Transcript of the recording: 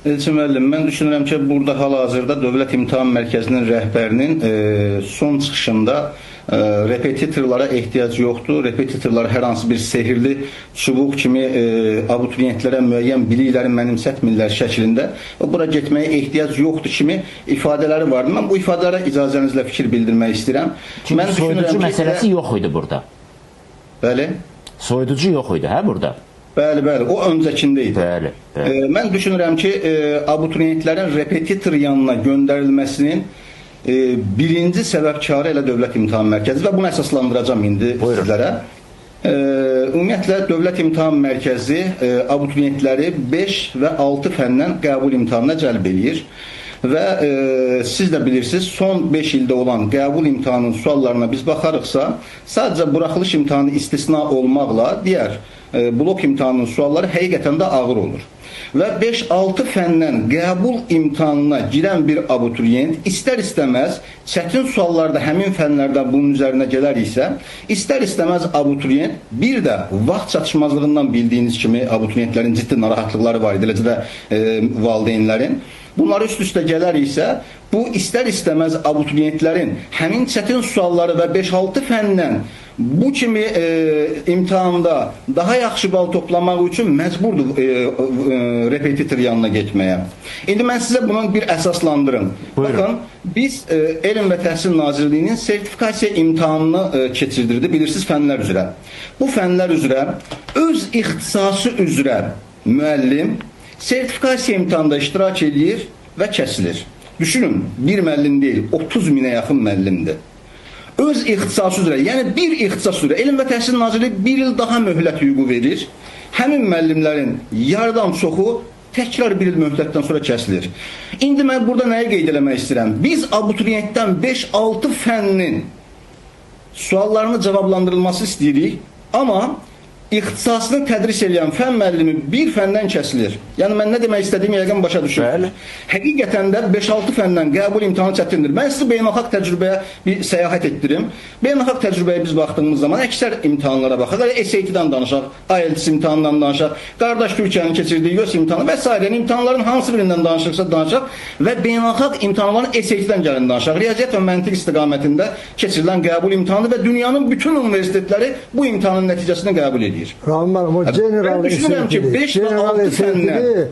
Elçin müəllim, mən düşünürəm ki, burada hal-hazırda Dövlət İmtahan Mərkəzinin rəhbərinin son çıxışında repetitorlara ehtiyac yoxdur. Repetitorlar hər hansı bir sehirli çubuq kimi abituriyentlərə müəyyən bilikləri mənimsətmirlər şəklində və bura getməyə ehtiyac yoxdur kimi ifadələri vardı. Mən bu ifadələrə icazənizlə fikir bildirmək istəyirəm. Çünki soyuducu məsələsi yox idi burada. Bəli. Soyuducu yox idi, hə, burada? Bəli, bəli, o öncəkində idi. Bəli, bəli. Mən düşünürəm ki, abituriyentlərin repetitor yanına göndərilməsinin birinci səbəbkarı elə Dövlət İmtahan Mərkəzi və bunu əsaslandıracağım indi sizlərə. Ümumiyyətlə, Dövlət İmtahan Mərkəzi abituriyentləri 5 və 6 fəndən qəbul imtahanına cəlb edir. Və siz də bilirsiniz, son 5 ildə olan qəbul imtahanının suallarına biz baxarıqsa, sadəcə buraxılış imtahanı istisna olmaqla digər blok imtahanının sualları həqiqətən də ağır olur. Və 5-6 fəndən qəbul imtahanına girən bir abituriyent istər-istəməz çətin suallarda həmin fənlərdə bunun üzərinə gələr isə, istər-istəməz abituriyent bir də vaxt çatışmazlığından bildiyiniz kimi abituriyentlərin ciddi narahatlıqları var idi, eləcə də valideynlərin. Bunlar üst-üstə gələr isə, bu istər-istəməz abituriyentlərin həmin çətin sualları və 5-6 fəndən bu kimi imtahanda daha yaxşı bal toplamaq üçün məcburdur repetitor yanına getməyə. İndi mən sizə bunun bir əsaslandırım. Buyurun. Baxın, biz Elm və Təhsil Nazirliyinin sertifikasiya imtahanını keçirdirdi, bilirsiniz, fənlər üzrə. Bu fənlər üzrə öz ixtisası üzrə müəllim sertifikasiya imtahanında iştirak edir və kəsilir. Düşünün, bir müəllim deyil, 30 minə yaxın müəllimdir. Öz ixtisası üzrə, yəni bir ixtisas üzrə Elm və Təhsil Nazirliyi bir il daha möhlət hüququ verir. Həmin müəllimlərin yarıdan çoxu təkrar bir il möhlətdən sonra kəsilir. İndi mən burada nəyə qeyd eləmək istəyirəm? Biz abituriyentdən 5-6 fənnin suallarını cavablandırılması istəyirik, amma ixtisasını tədris edən fən müəllimi bir fəndən kəsilir. Yəni mən nə demək istədiyimi yəqin başa düşürsünüz. Həqiqətən də 5-6 fəndən qəbul imtahanı çətindir. Mən sizi beynəlxalq təcrübəyə bir səyahət etdirim. Beynəlxalq təcrübəyə biz baxdığımız zaman əksər imtahanlara baxaq. SAT-dən danışaq, IELTS imtahanından danışaq, qardaş Türkiyənin keçirdiyi YÖS imtahanı və s. imtahanların hansı birindən danışırsa danışaq və beynəlxalq imtahanların SAT-dən gəlin danışaq. Riyaziyyat və məntiq istiqamətində keçirilən qəbul imtahanı və dünyanın bütün universitetləri bu imtahanın nəticəsini qəbul edir. Rahman, o general ben düşünürüm ki 5 ve 6 fəndən